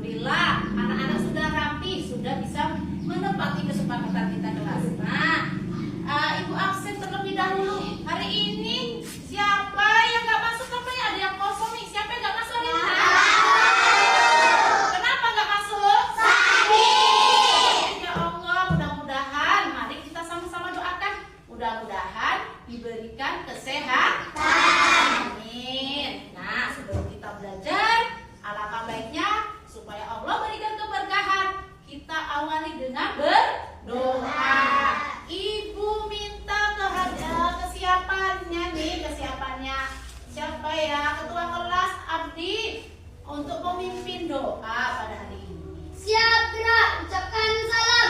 Alhamdulillah, anak-anak sudah rapi, sudah bisa menepati kesepakatan kita kelas. Nah, Ibu absen terlebih dahulu. Hari ini siapa yang nggak masuk? Apa ya? Ada yang kosong nih. Siapa yang nggak masuk ini? Kenapa nggak masuk? Sakit. Ya Allah, mudah-mudahan. Mari kita sama-sama doakan. Mudah-mudahan diberikan kesehatan. Amin. Nah, sebelum kita belajar, alangkah baiknya supaya Allah berikan keberkahan. Kita awali dengan berdoa. Ibu minta kesiapannya nih, kesiapannya siapa ya? Ketua kelas Abdi untuk memimpin doa pada hari ini. Siap, gerak, ucapkan salam.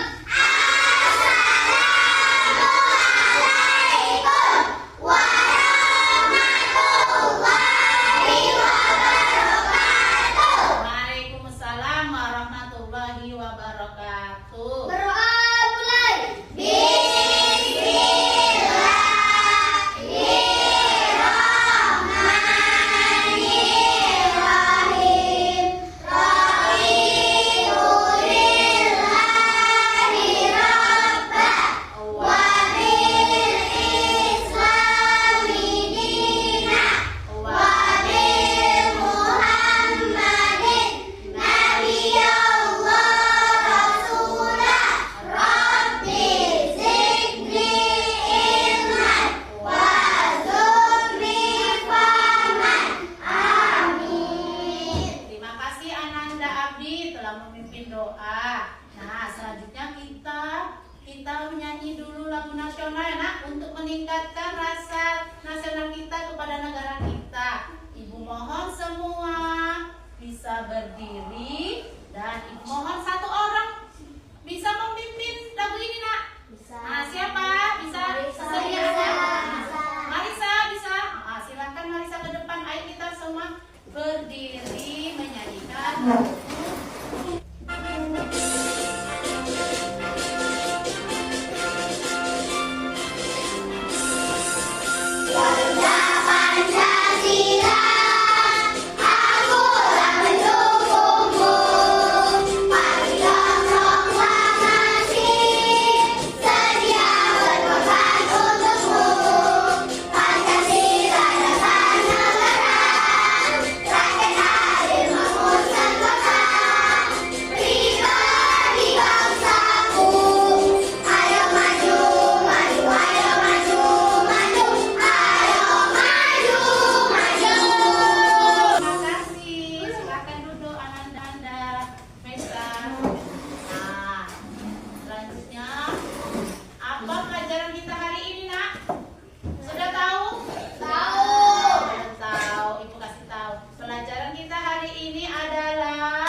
Waalaikumsalam warahmatullahi wabarakatuh. Berdoa mulai. Terima kasih Ananda Abdi telah memimpin doa. Nah, selanjutnya kita menyanyi dulu lagu nasional ya nak, untuk meningkatkan rasa nasional kita kepada negara kita. Ibu mohon semua bisa berdiri dan ibu mohon satu orang bisa memimpin lagu ini nak. Nah, siapa? Bisa? Seria ada? Marisa bisa? Silakan Marisa ke depan. Ayo kita semua berdiri menyanyikan lagu. Terima kasih. Silakan duduk Ananda, Mesa. Nah, selanjutnya apa pelajaran kita hari ini nak? Sudah tahu? Sudah tahu. Ibu kasih tahu. Pelajaran kita hari ini adalah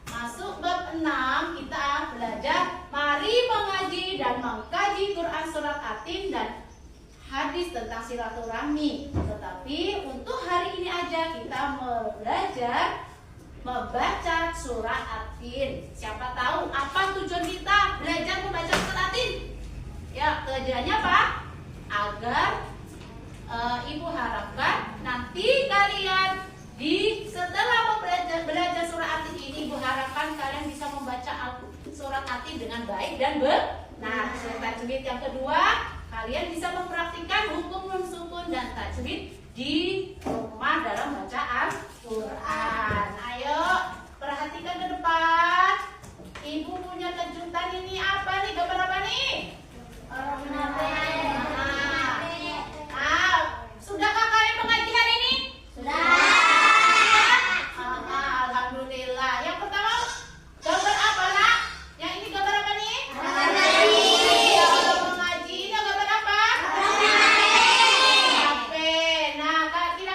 masuk bab 6. Kita belajar mari mengaji dan mengkaji Quran surat Atin dan hadis tentang silaturahmi. Tetapi untuk hari ini aja kita belajar membaca surat Atin. Siapa tahu apa tujuan kita belajar membaca surat Atin? Ya, tujuannya apa? Agar ibu harapkan nanti kalian setelah belajar surat Atin ini, ibu harapkan kalian bisa membaca surat Atin dengan baik dan benar. Surat tajwid yang kedua, kalian bisa mempraktikkan hukum nun sukun dan tajwid di rumah dalam bacaan Quran. Ayo perhatikan ke depan. Ibu punya kejutan ini apa nih? Gambar apa nih? Sudahkah kalian mengaji hari ini? Alhamdulillah. Yang pertama gambar apa nak? Yang ini gambar apa nih? Mengaji ini gambar apa? HP. Nah, kira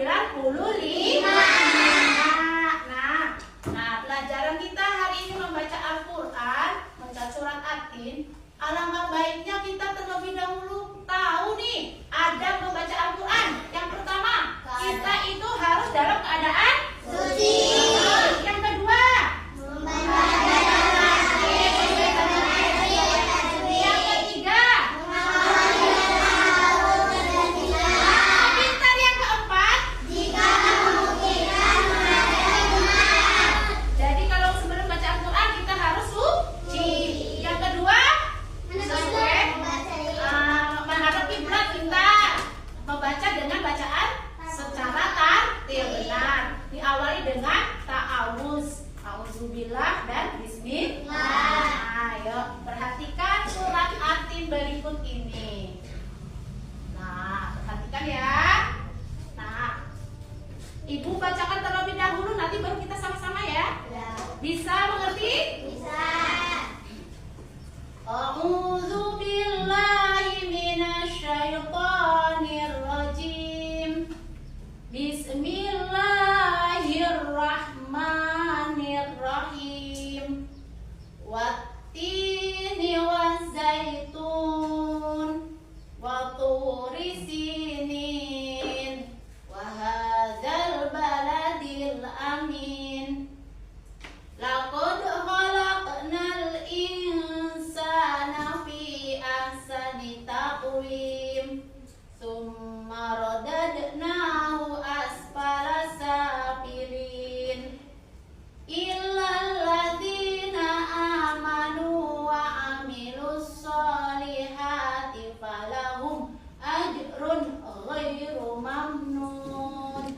Nah, pelajaran kita hari ini membaca Al-Quran, membaca surat At-Tin. Alangkah baiknya kita terlebih dahulu tahu nih adab membaca Al-Quran. Yang pertama, kita itu harus dalam keadaan Suci. Yang kedua, yang ketiga, pintar. Yang keempat, jadi kalau sebelum baca Al-Quran kita harus suci. Yang kedua, menghadap kiblat, pintar. Membaca dengan bacaan secara tartil, benar. Diawali dengan ta'awuz, auzubillah dan bismillah. Ayo perhatikan surat At-Tin berikut ini. Nah, perhatikan ya. Nah, Ibu bacakan terlebih dahulu, nanti baru kita sama-sama ya. Bisa mengerti? A'udzu billahi minasyaitonir rajim. Bismillahirrahmanirrahim. Wattini wazzaitun wa turi sinin wa hadzal baladil amin. Laqad khalaqnal insana fi ahsani taqwim. Summa radadnahu asfala safilin. Illal ladzina amanu wa amilus solihati falahum ajrun ghairu mamnun.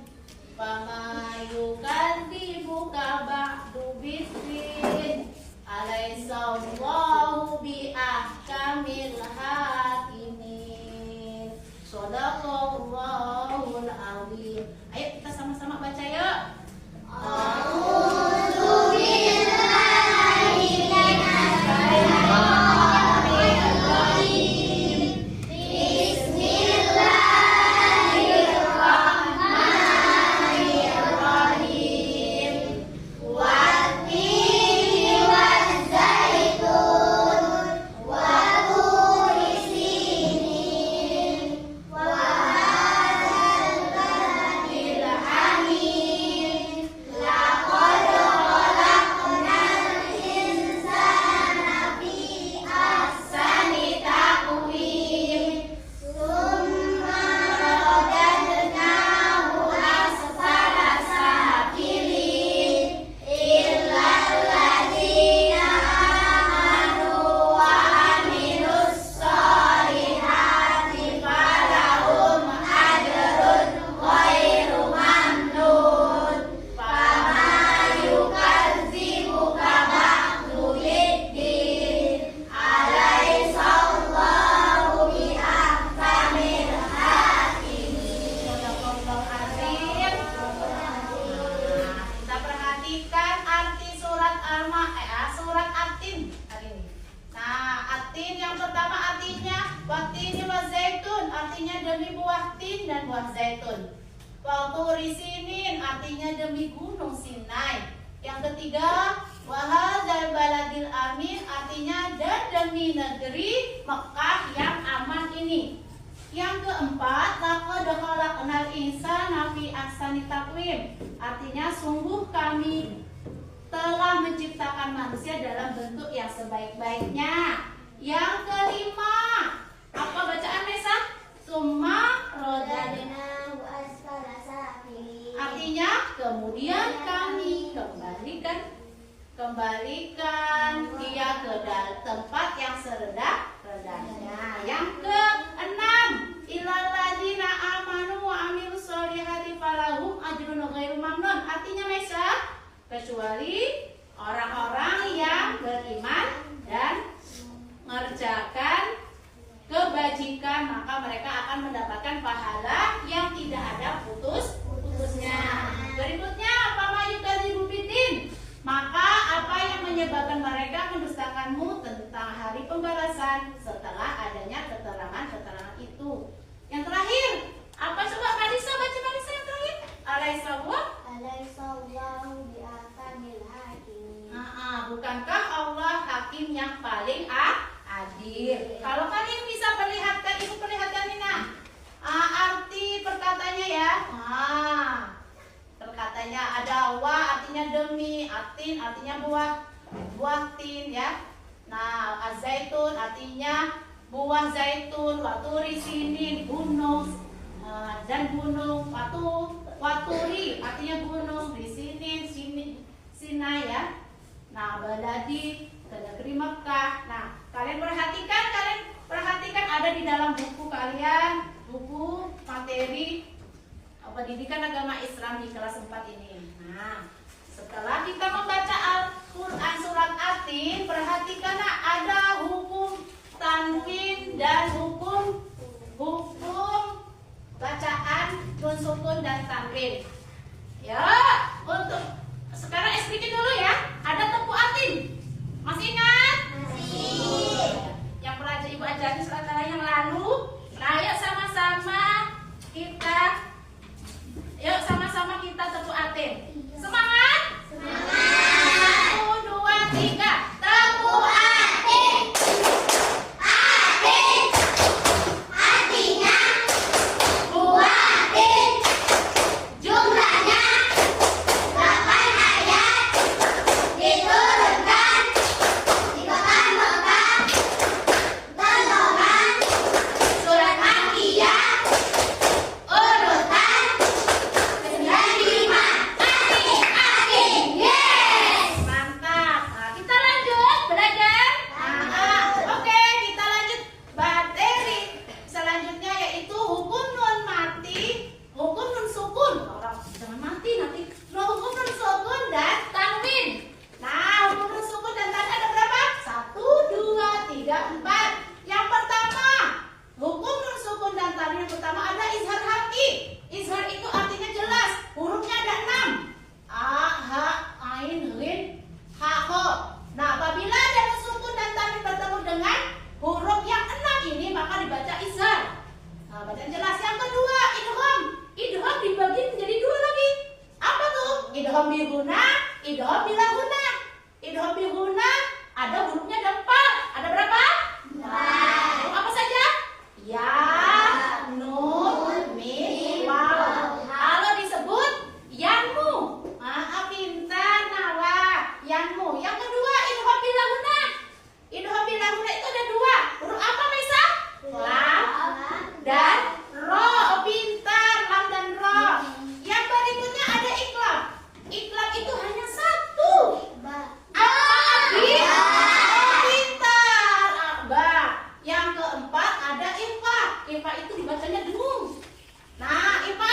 Fama yukadzibuka ba'du bidzin. Alaysa Allahu bi ahkamil hakimin. Shadaqallahul azim. Ayo kita sama-sama baca yuk. A'udzu billahi minasyaitonir rajim. Bismillahirrahmanirrahim. Wattini wazzaitun wa turi sinin wa hadzal baladil amin. Laqad khalaqnal insana fi ahsani taqwim. Summa radadnahu asfala safilin. Illal ladzina amanu wa amilus solihati falahum ajrun ghairu mamnun. Fama yukadzibuka ba'du biddin. Alaysa Allahu bi ahkamil hakimin. Shadaqallahul azim. Kita perhatikan arti surat surat At-Tin hari ini. Nah, At-Tin yang pertama artinya wattini wazaitun, artinya demi buah tin dan buah zaitun. Wa turi sinin, artinya demi gunung Sinai. Yang ketiga, wa hadzal baladil amin, artinya dan demi negeri Mekah yang aman ini. Yang keempat, laqad khalaqnal insana fi ahsani taqwim, artinya sungguh kami telah menciptakan manusia dalam bentuk yang sebaik-baiknya. Yang kelima, apa bacaan Nesa? Summa rodadna, artinya kemudian kami kembalikan dia ke tempat yang serendah-rendahnya. Yang keenam, illal ladzina amanu wa amilus solihati falahum ajrun ghairu mamnun, artinya Nesa, kecuali orang-orang yang beriman dan mengerjakan kebajikan, maka mereka akan mendapatkan pahala yang tidak ada putus-putusnya. Berikutnya, fama yukadzibu biddin, maka apa yang menyebabkan mereka mendustakanmu tentang hari pembalasan setelah adanya keterangan-keterangan itu. Yang terakhir, apa coba Marisa, baca Marisa yang terakhir? romi, atin artinya buah tin ya. Nah, azaitun artinya buah zaitun, waturi sinin gunung, dan gunung, waturi artinya gunung, di sini Sinai ya. Nah, baladi ke negeri Mekah. Nah, kalian perhatikan ada di dalam buku kalian, buku materi pendidikan agama Islam di kelas 4 ini. Nah, setelah kita membaca Al-Quran surat Atin, perhatikanlah ada hukum tanwin dan hukum bacaan nun sukun dan tanwin. Ya, untuk sekarang explikin dulu ya. Ada tepu atin. Masih ingat? Masih. Yang pernah Ibu ajari surat yang lalu. Nah, yuk sama-sama kita tepu atin. Semangat? Semangat. 1, 2, 3. Tepu atin. Atin. Artinya buah atin. Jumlahnya 8 ayat. Diturunkan di kota Mekah. Golongan surat Makkiyah. Urutan 95. Atin. Yes. Mantap. Nah, kita lanjut belajar. Oke, kita lanjut materi selanjutnya yaitu hukum nun mati, hukum nun sukun. Orang jangan mati nanti. Hukum nun sukun dan tanwin. Nah, hukum nun sukun dan tanwin ada berapa? 1, 2, 3, 4. Yang pertama, hukum nun sukun dan tanwin yang pertama ada izhar harfi. Izhar itu artinya jelas. Hurufnya ada 6. A, ha, ain, ghin, ha, ho. Nah, apabila ada nun sukun dan tanwin bertemu dengan huruf yang 6 ini maka dibaca izhar. Nah, bacaan jelas. Yang kedua, idgham. Idgham dibagi menjadi 2 lagi. Apa tuh? Idgham bi ghunna, idgham bila ghunna. Idgham bi ghunna ada hurufnya ada 4. Ada berapa? 4. Huruf apa saja? Ya, nun, mim, waw. Kalau disebut yanmu. Pintar, nawa, yanmu. Yang kedua, idgham bila ghunna. Idgham bila ghunna itu ada 2. Huruf apa, Mesa? Lam dan ro. Pintar, lam dan ro. Yang berikutnya ada iklab. Iklab itu hanya 1. Apa, Abi? Pintar, Abba. Yang keempat ada ifa. Ifa itu dibacanya dengung. Nah, ifa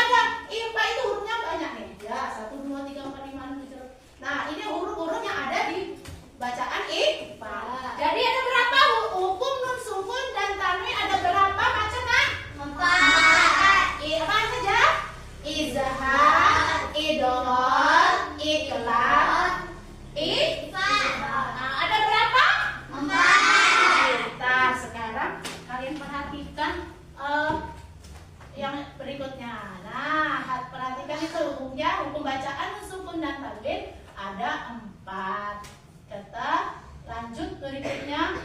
itu hurufnya banyak nih. Ya, 1, 2, 3, 4, 5, 6, 7. Nah, ini huruf-huruf yang ada di bacaan ifa. Jadi ada berapa hukum nun sukun dan tanwin ada berapa macam, Nak? 4. Apa saja? Izhar, idgham, iklab, ifa. Nah, ada berapa? 4. Nah, sekarang kalian perhatikan yang berikutnya. Nah, perhatikan itu hukumnya, hukum bacaan nun sukun dan tanwin ada 4. Kita lanjut berikutnya.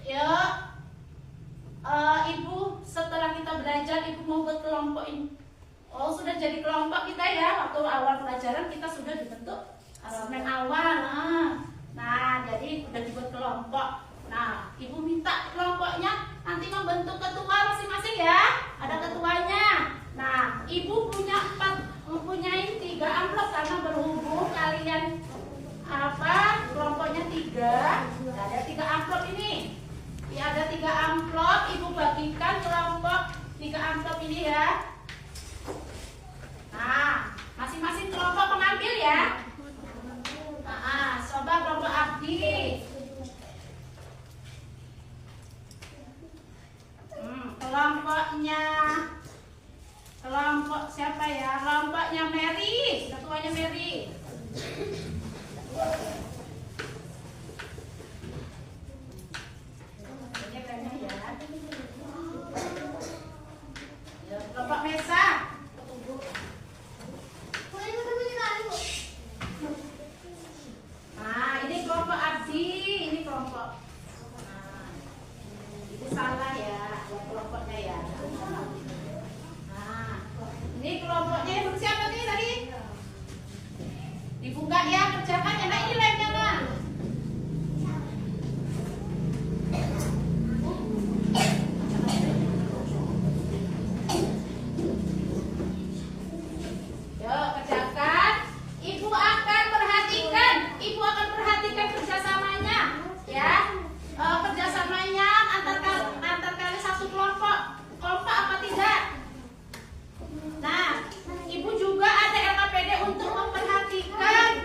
Ya, Ibu setelah kita belajar, Ibu mau berkelompokin. Oh, sudah jadi kelompok kita ya. Waktu awal pelajaran kita sudah dibentuk asesmen awal. Nah, jadi udah dibuat kelompok. Nah, Ibu minta kelompoknya nanti membentuk ketua masing-masing ya. Ada ketuanya. Nah, Ibu mempunyai 3 amplop karena berhubung kalian kelompoknya 3. Ada 3 amplop ini. Ya, ada 3 amplop. Ibu bagikan kelompok 3 amplop ini ya. Nah, masing-masing kelompok pengambil ya. Coba kelompok Abdi. Kelompok siapa ya? Kelompoknya Mary. Ketuanya Mary. Kelompok Mesa. Nah, ini kelompok Abdi, ini kelompok. Nah, itu salah ya, kelompoknya ya. Nah, ini kelompoknya siapa nih tadi? Dibuka ya, kerjakan ya. Nah, ini lemnya nah. Yuk, kerjakan. Ibu akan perhatikan kerjasamanya, ya. Kerjasamanya antar kalian satu kelompok. Kompak apa tidak? Nah, ibu juga ada LKPD untuk memperhatikan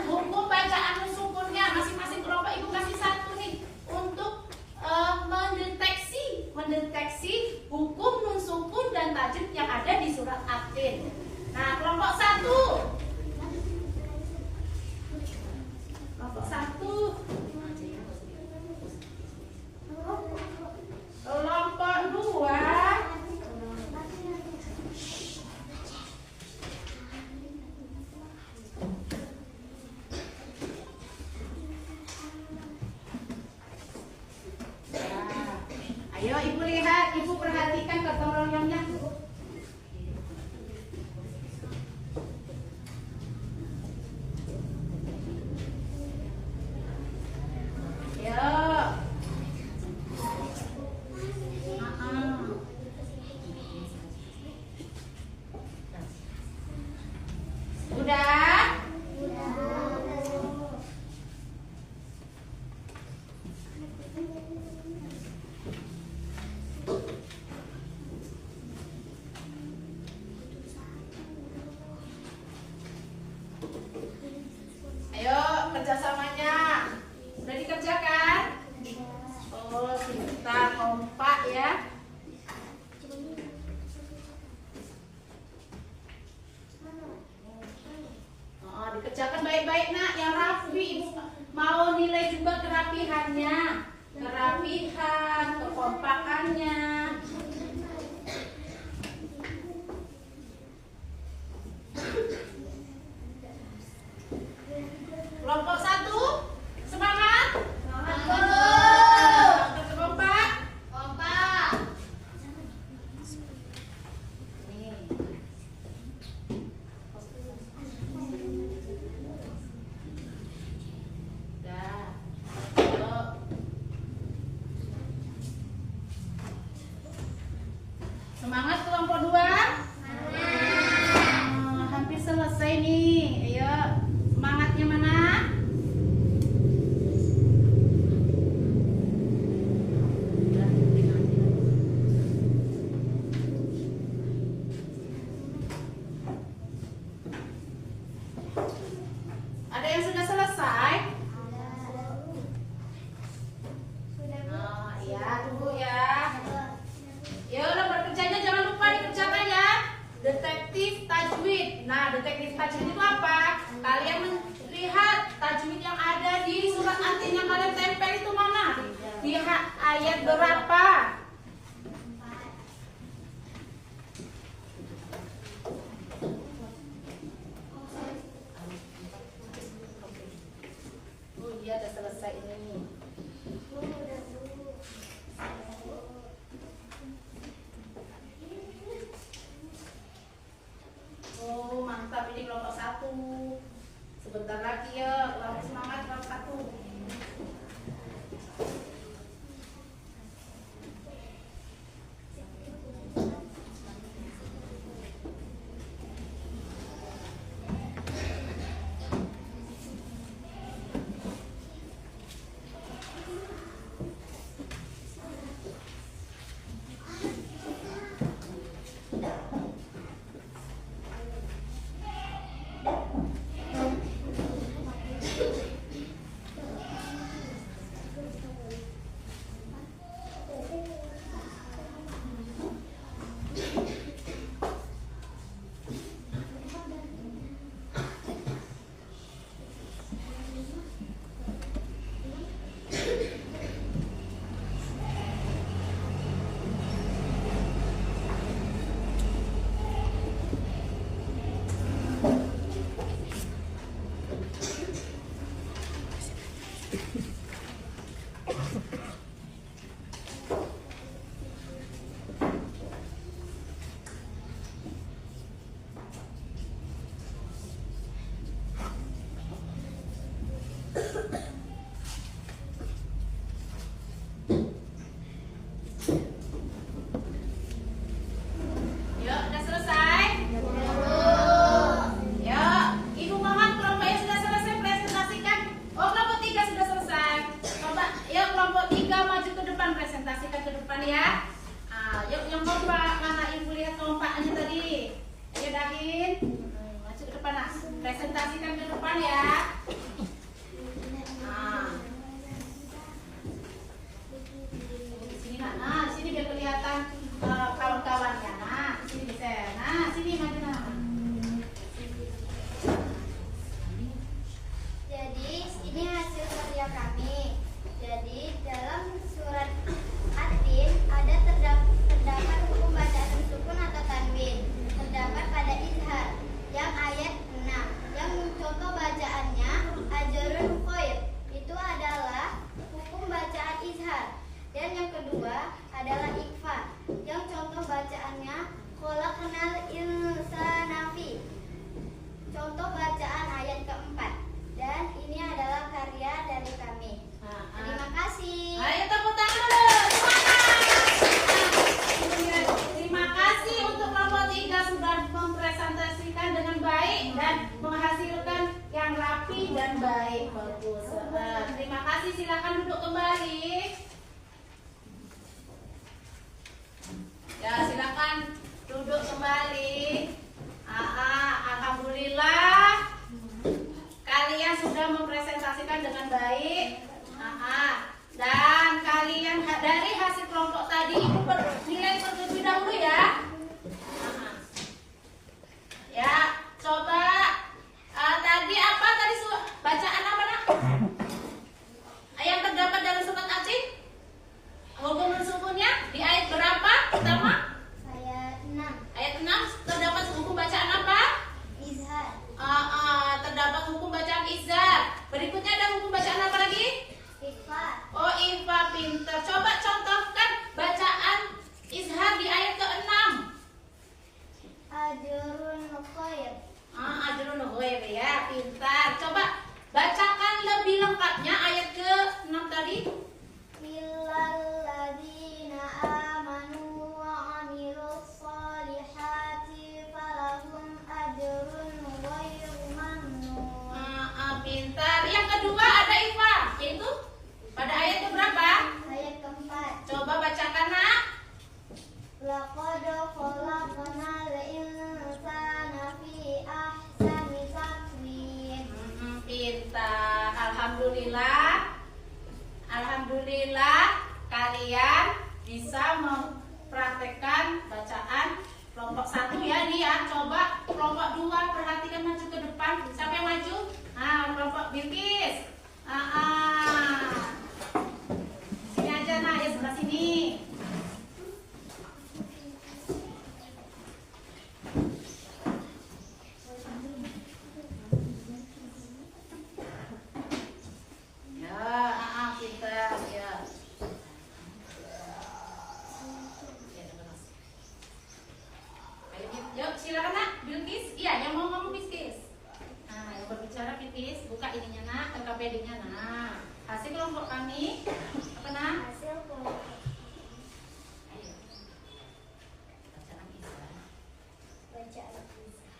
hukum bacaan sukunnya. Masing-masing kelompok ibu kasih satu nih untuk mendeteksi hukum nun sukun dan tajwid yang ada di surat At-Tin. Nah, kelompok satu. Kelompok dua. Ayo ibu lihat, ibu perhatikan gotong royongnya. Yuk. Udah? Ayo kerjasamanya. Sudah dikerjakan? Oh, kita kompak ya. Oh, dikerjakan baik-baik nak, yang rapi. Ibu mau nilai juga kerapihannya, kerapihan, kekompakannya. Kelompok satu, semangat. Kompak. Nih. Dah. Yuk. Semangat kelompok dua. Hampir selesai nih. Ayo, semangatnya mana? Ada yang sudah selesai? Oh, iya, tunggu ya. Yuk, nomor kerjanya jangan lupa dikerjakan ya. Detektif tajwid. Nah, detektif tajwid itu apa? Kalian melihat tajwid yang ada di surat At-Tin yang kalian tempel itu mana? Di ayat berapa? Oh iya, udah selesai ini. Oh, mantap ini kelompok satu. Sebentar lagi ya, kelompok semangat kelompok satu. presentasikan ke depan ya. Nah, di sini nak. Nah, di sini biar kelihatan kawan-kawannya. Nah, di sini bisa. Nah, sini maju nak. Jadi ini hasil karya kami. Jadi dalam surat At-Tin ada terdapat hukum bacaan sukun atau tanwin. Terdapat pada izhar yang ayat 6. Yang contoh bacaannya ajrun khair. Itu adalah hukum bacaan izhar. Dan yang kedua adalah ikhfa. Yang contoh bacaannya khalaqnal insana fi. Contoh bacaan ayat keempat. Dan ini adalah karya dari kami. Terima kasih. Ayo tepuk tangan dulu. Semangat. Terima kasih untuk kelompok 3 sudah mempresentasikan dengan baik dan menghasilkan yang rapi dan baik. Bagus. Terima kasih. Silakan duduk kembali. Ya, silakan duduk kembali. Alhamdulillah kalian sudah mempresentasikan dengan baik. Dan kalian dari hasil kelompok tadi ibu nilai terlebih dahulu ya. Ya, coba tadi apa tadi bacaan apa nak? Yang terdapat dalam surat At-Tin? Hukum sukunnya di ayat berapa? Pertama? Ayat 6. Ayat 6 terdapat hukum bacaan apa? Izhar. Terdapat hukum bacaan izhar. Berikutnya ada hukum bacaan apa lagi? Ikhfa. Oh, Ifa pinter. Coba contohkan bacaan izhar di ayat ke-6. Ajrun khair. Ajrun ghair ya, pintar. Coba bacakan lebih lengkapnya ayat ke-6 tadi. Illal ladzina amanu wa amilus solihati falahum ajrun ghairu mamnun. Pintar. Yang kedua ada Ifa, yaitu pada ayat ke berapa? Ayat keempat. Coba bacakan nak. Laqad khalaqnal insana fi ahsani taqwim. Pintar. Alhamdulillah kalian bisa mempraktekkan bacaan kelompok 1 ya nih ya. Coba kelompok 2 perhatikan maju ke depan. Siapa yang maju? Kelompok Bilkis. Sini aja nah, ya sebelah sini. Ya, pintar ya. Yuk, silakan nak, Bilkis. Iya, yang mau ngomong Bilkis. Nah, yang berbicara Bilkis, buka ininya nak, LKPD-nya nah. Hasil kelompok kami apa nak? Hasil kelompok. Ayo. Bacaan izhar. Bacaan izhar.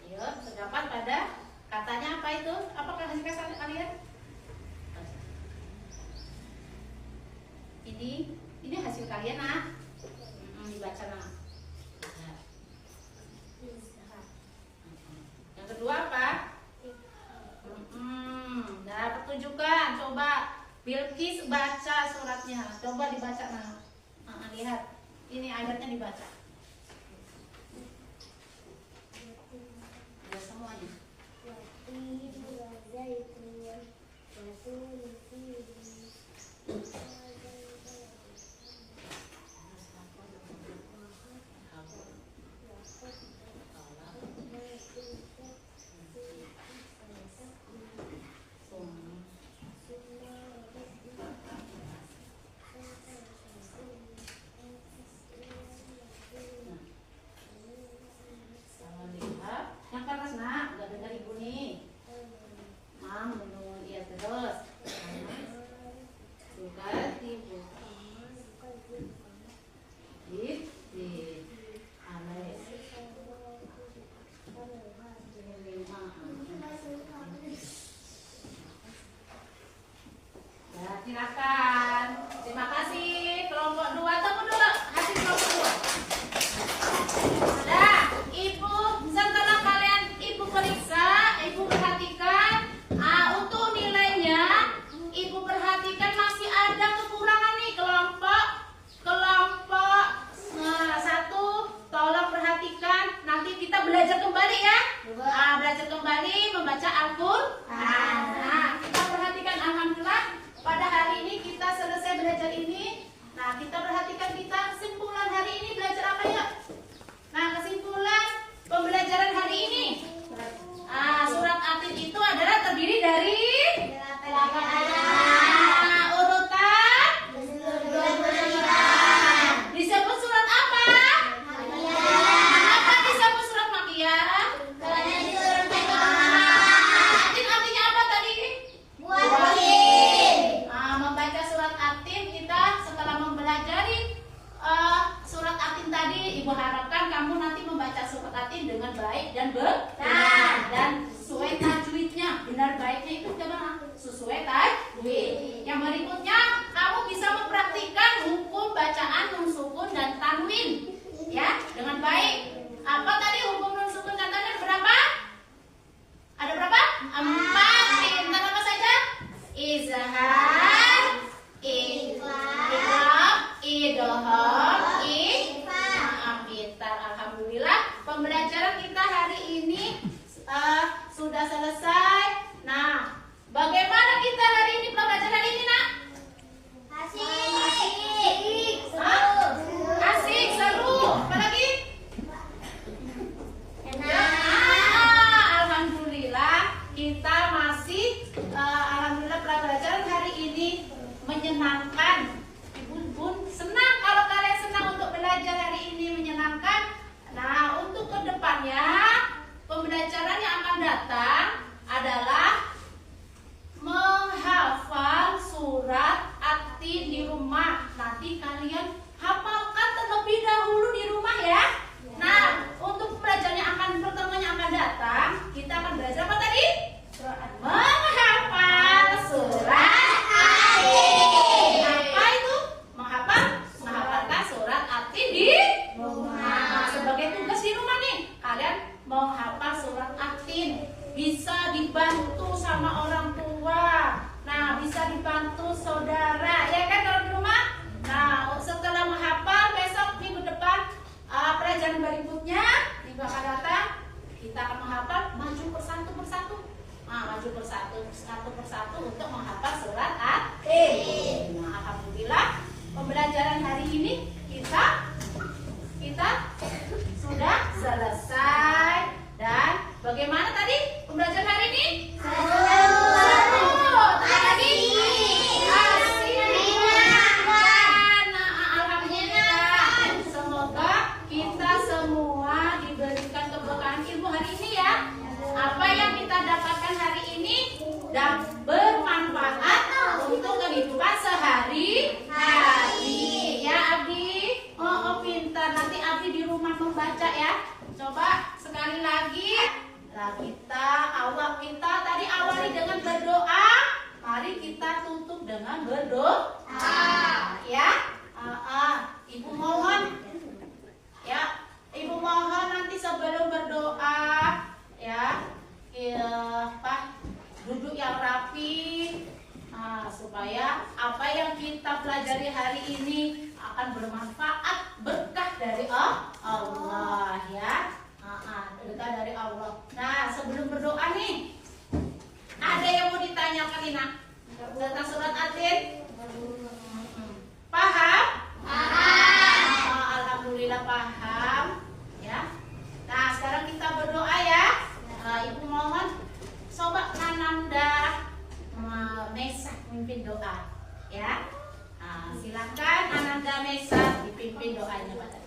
Ayo, terdapat pada katanya apa itu? Apakah hasil kalian? Ini hasil kalian nak. Dibaca nak. Yang kedua apa? Nah, pertunjukan. Coba Bilkis baca suratnya. Coba dibaca nak. Lihat. Ini ayatnya dibaca. Ada semuanya. Yang keras nak, udah dengar ibu nih. Mam, menurut iya terus. Sudah membaca ya. Coba sekali lagi. Nah, kita tadi awali dengan berdoa. Mari kita tutup dengan berdoa. Ya. Ibu mohon ya. Ibu mohon nanti sebelum berdoa ya, duduk yang rapi. Supaya apa yang kita pelajari hari ini akan bermanfaat, berkah dari Allah ya. Berkah dari Allah. Nah, sebelum berdoa nih, ada yang mau ditanyakan Ina tentang surat Atin? Paham? Alhamdulillah paham ya. Nah, sekarang kita berdoa ya. Ibu mohon sobat Ananda Mesa memimpin doa ya. Silakan Ananda Mesa dipimpin doanya pada